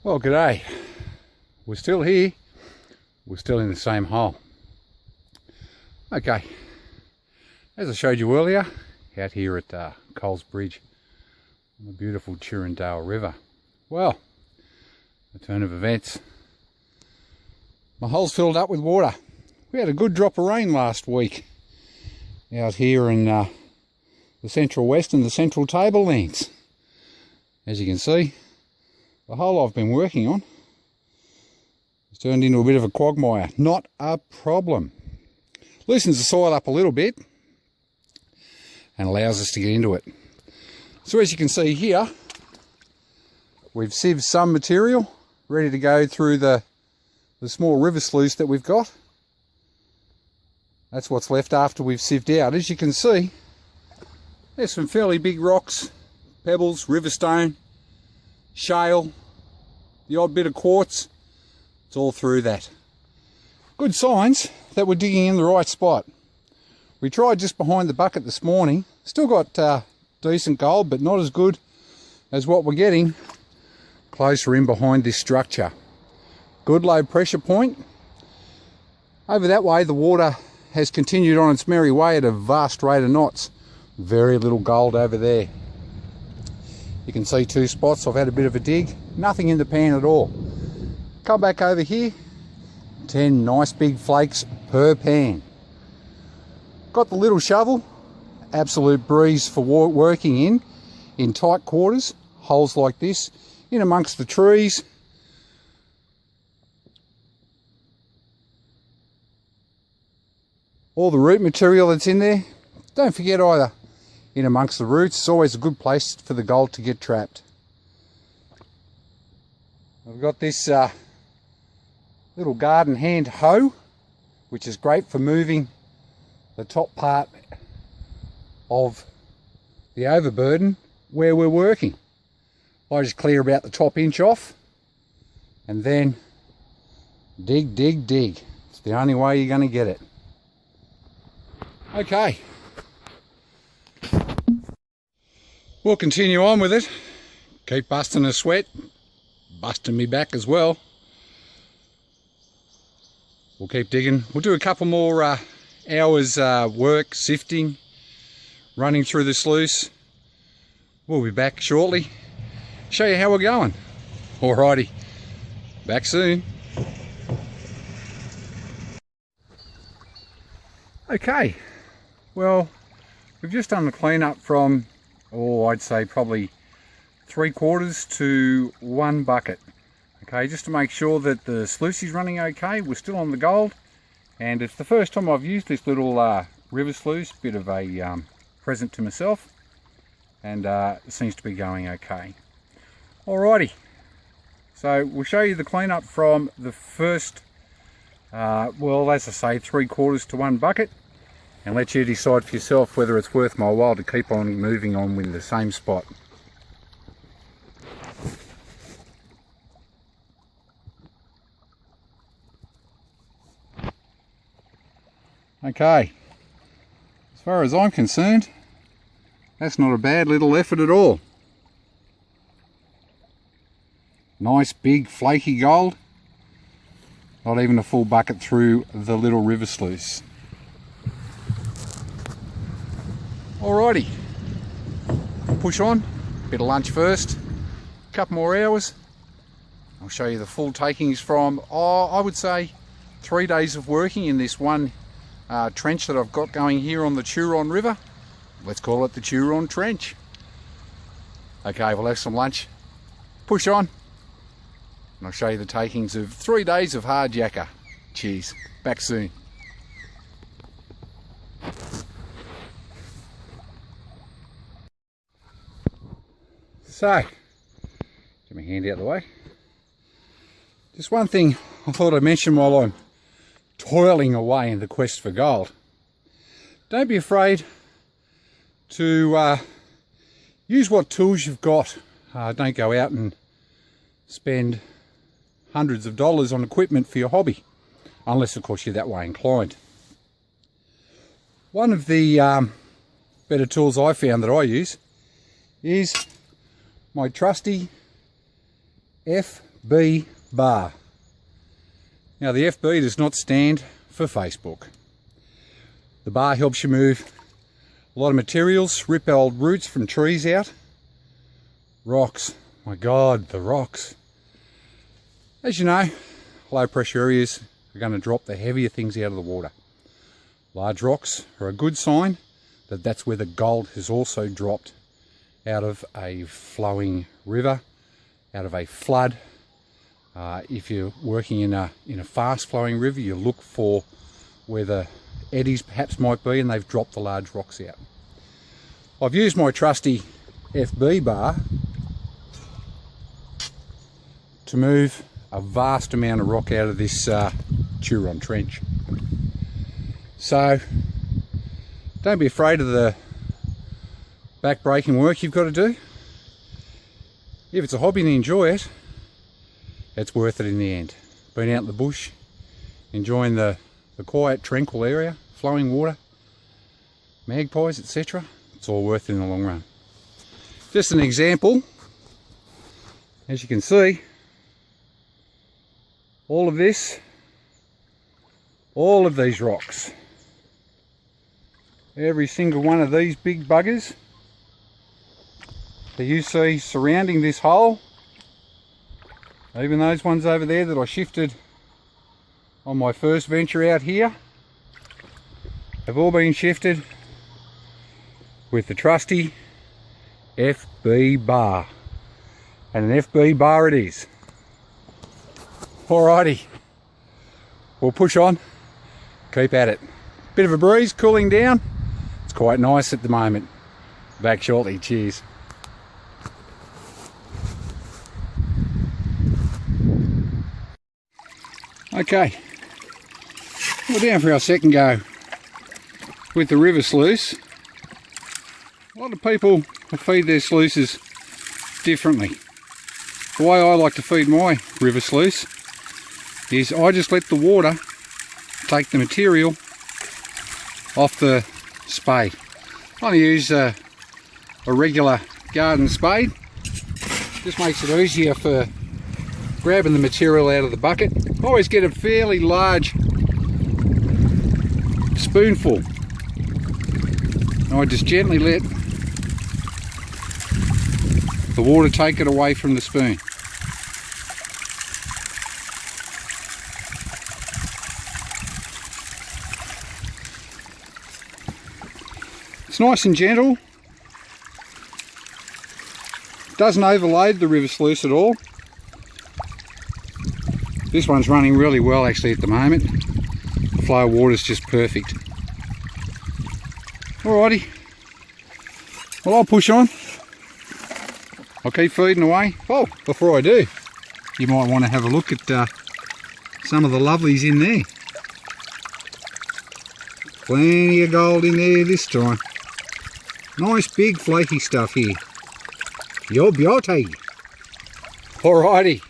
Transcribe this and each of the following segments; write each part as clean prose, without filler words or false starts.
Well, g'day. We're still here. We're still in the same hole. Okay, as I showed you earlier, out here at Coles Bridge on the beautiful Turondale River. Well, the turn of events. My hole's filled up with water. We had a good drop of rain last week out here in the central west and the central tablelands. As you can see, the hole I've been working on has turned into a bit of a quagmire. Not a problem. Loosens the soil up a little bit and allows us to get into it. So as you can see here, we've sieved some material ready to go through the small river sluice that we've got. That's what's left after we've sieved out. As you can see, there's some fairly big rocks, pebbles, river stone, shale, the odd bit of quartz. It's all through that. Good signs that we're digging in the right spot. We tried just behind the bucket this morning. Still got decent gold, but not as good as what we're getting closer in behind this structure. Good low pressure point. Over that way, the water has continued on its merry way at a vast rate of knots. Very little gold over there. You can see two spots. I've had a bit of a dig. Nothing in the pan at all. Come back over here. 10 nice big flakes per pan. Got the little shovel. Absolute breeze for working in tight quarters. Holes like this. In amongst the trees. All the root material that's in there. Don't forget either, in amongst the roots, it's always a good place for the gold to get trapped. I've got this little garden hand hoe, which is great for moving the top part of the overburden where we're working. I just clear about the top inch off and then dig, dig, dig. It's the only way you're going to get it. Okay, we'll continue on with it. Keep busting a sweat, busting me back as well. We'll keep digging. We'll do a couple more hours work, sifting, running through the sluice. We'll be back shortly. Show you how we're going. Alrighty, back soon. Okay. Well, we've just done the cleanup from, I'd say probably 3/4 to 1 bucket. Okay, just to make sure that the sluice is running okay. We're still on the gold, and it's the first time I've used this little river sluice. Bit of a present to myself, and it seems to be going okay. Alrighty, so we'll show you the cleanup from the first, well, as I say, 3/4 to 1 bucket. And let you decide for yourself whether it's worth my while to keep on moving on with the same spot. Okay, as far as I'm concerned, that's not a bad little effort at all. Nice big flaky gold. Not even a full bucket through the little river sluice. Alrighty, I'll push on, bit of lunch first, a couple more hours. I'll show you the full takings from, I would say, 3 days of working in this one trench that I've got going here on the Turon River. Let's call it the Turon Trench. Okay, we'll have some lunch, push on, and I'll show you the takings of 3 days of hard yakka. Cheers, back soon. So, get my hand out of the way. Just one thing I thought I'd mention while I'm toiling away in the quest for gold. Don't be afraid to use what tools you've got. Don't go out and spend hundreds of dollars on equipment for your hobby, unless of course you're that way inclined. One of the better tools I found that I use is my trusty F FB bar. Now the FB does not stand for Facebook. The bar helps you move a lot of materials, rip old roots from trees out. Rocks, my God, the rocks. As you know, low pressure areas are going to drop the heavier things out of the water. Large rocks are a good sign that that's where the gold has also dropped out of a flowing river, out of a flood. If you're working in a fast flowing river, you look for where the eddies perhaps might be and they've dropped the large rocks out. I've used my trusty FB bar to move a vast amount of rock out of this Turon Trench. So don't be afraid of the back-breaking work you've got to do. If it's a hobby and you enjoy it, it's worth it in the end. Being out in the bush, enjoying the quiet, tranquil area, flowing water, magpies, etc. It's all worth it in the long run. Just an example, as you can see, all of this, all of these rocks, every single one of these big buggers that you see surrounding this hole, even those ones over there that I shifted on my first venture out here, have all been shifted with the trusty FB bar. And an FB bar it is. Alrighty, we'll push on, keep at it. Bit of a breeze, cooling down. It's quite nice at the moment. Back shortly, cheers. Okay, we're down for our second go with the river sluice. A lot of people feed their sluices differently. The way I like to feed my river sluice is I just let the water take the material off the spade. I only use a regular garden spade. Just makes it easier for grabbing the material out of the bucket. I always get a fairly large spoonful. And I just gently let the water take it away from the spoon. It's nice and gentle. Doesn't overload the river sluice at all. This one's running really well actually at the moment. The flow of water is just perfect. Alrighty, well I'll push on. I'll keep feeding away. Oh, before I do, you might want to have a look at some of the lovelies in there. Plenty of gold in there this time. Nice big flaky stuff here. Yo beauty. Alrighty,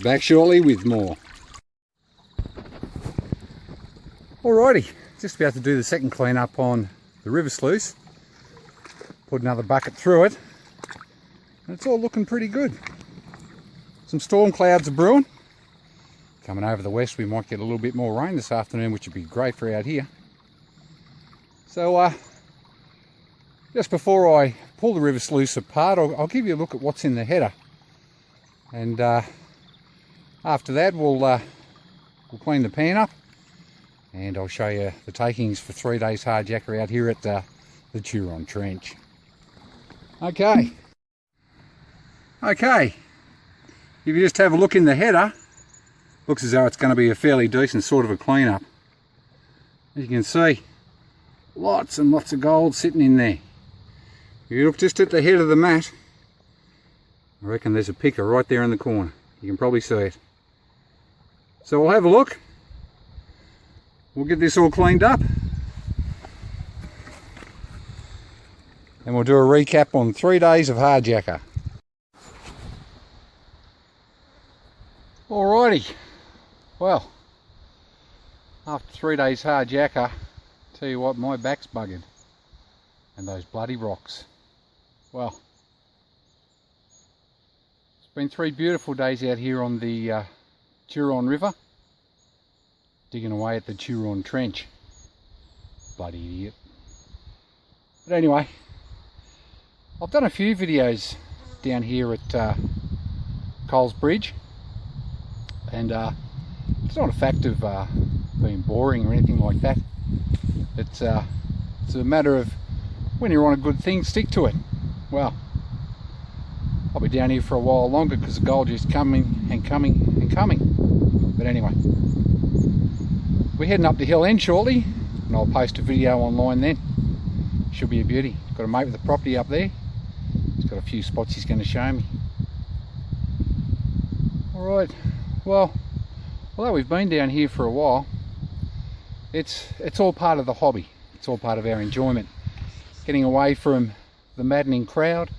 back shortly with more. Alrighty, just about to do the second clean up on the river sluice. Put another bucket through it. And it's all looking pretty good. Some storm clouds are brewing. Coming over the west, we might get a little bit more rain this afternoon, which would be great for out here. So just before I pull the river sluice apart, I'll give you a look at what's in the header. And after that, we'll clean the pan up. And I'll show you the takings for 3 days hardjacker out here at the Turon Trench. Okay. Okay, if you just have a look in the header, looks as though it's going to be a fairly decent sort of a clean-up. As you can see, lots and lots of gold sitting in there. If you look just at the head of the mat, I reckon there's a picker right there in the corner. You can probably see it. So we'll have a look. We'll get this all cleaned up. And we'll do a recap on 3 days of hardjacker. Alrighty, well, after 3 days hardjacker, tell you what, my back's buggered. And those bloody rocks. Well, it's Been 3 beautiful days out here on the Turon River, digging away at the Turondale Trench. Bloody idiot. But anyway, I've done a few videos down here at Coles Bridge, and it's not a fact of being boring or anything like that. It's a matter of when you're on a good thing, stick to it. Well, I'll be down here for a while longer because the gold is coming and coming and coming. But anyway, we're heading up the hill end shortly, and I'll post a video online then. Should be a beauty. Got a mate with the property up there. He's got a few spots he's going to show me. Alright, well, although we've been down here for a while, it's all part of the hobby. It's all part of our enjoyment. Getting away from the maddening crowd,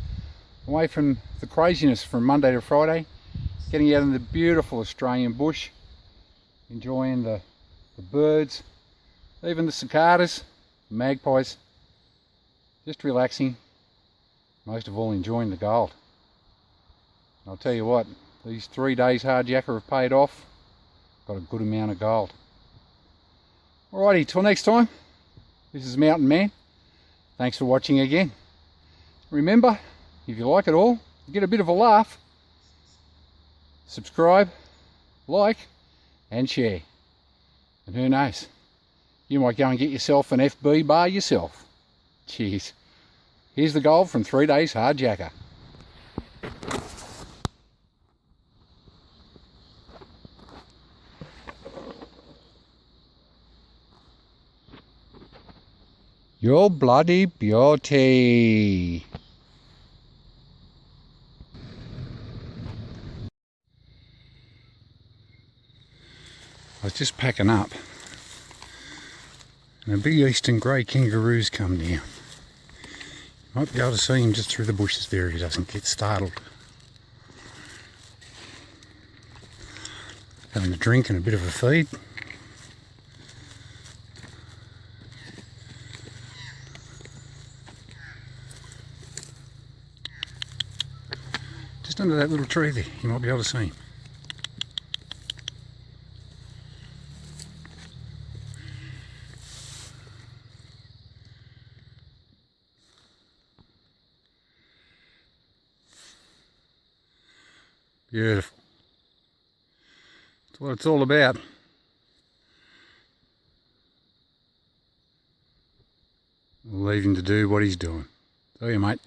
away from the craziness from Monday to Friday, getting out in the beautiful Australian bush, enjoying the birds, even the cicadas, the magpies, just relaxing, most of all enjoying the gold. And I'll tell you what, these 3 days hard jacker have paid off. Got a good amount of gold. Alrighty, till next time, this is Mountain Man. Thanks for watching again. Remember, if you like it all, get a bit of a laugh, subscribe, like and share. And who knows, you might go and get yourself an FB bar yourself. Cheers. Here's the gold from 3 days hard jacker. Your bloody beauty. I was just packing up and a big eastern grey kangaroo's come down. Might be able to see him just through the bushes there if he doesn't get startled. Having a drink and a bit of a feed. Just under that little tree there, you might be able to see him. Beautiful. That's what it's all about. We'll leave him to do what he's doing. See you, mate.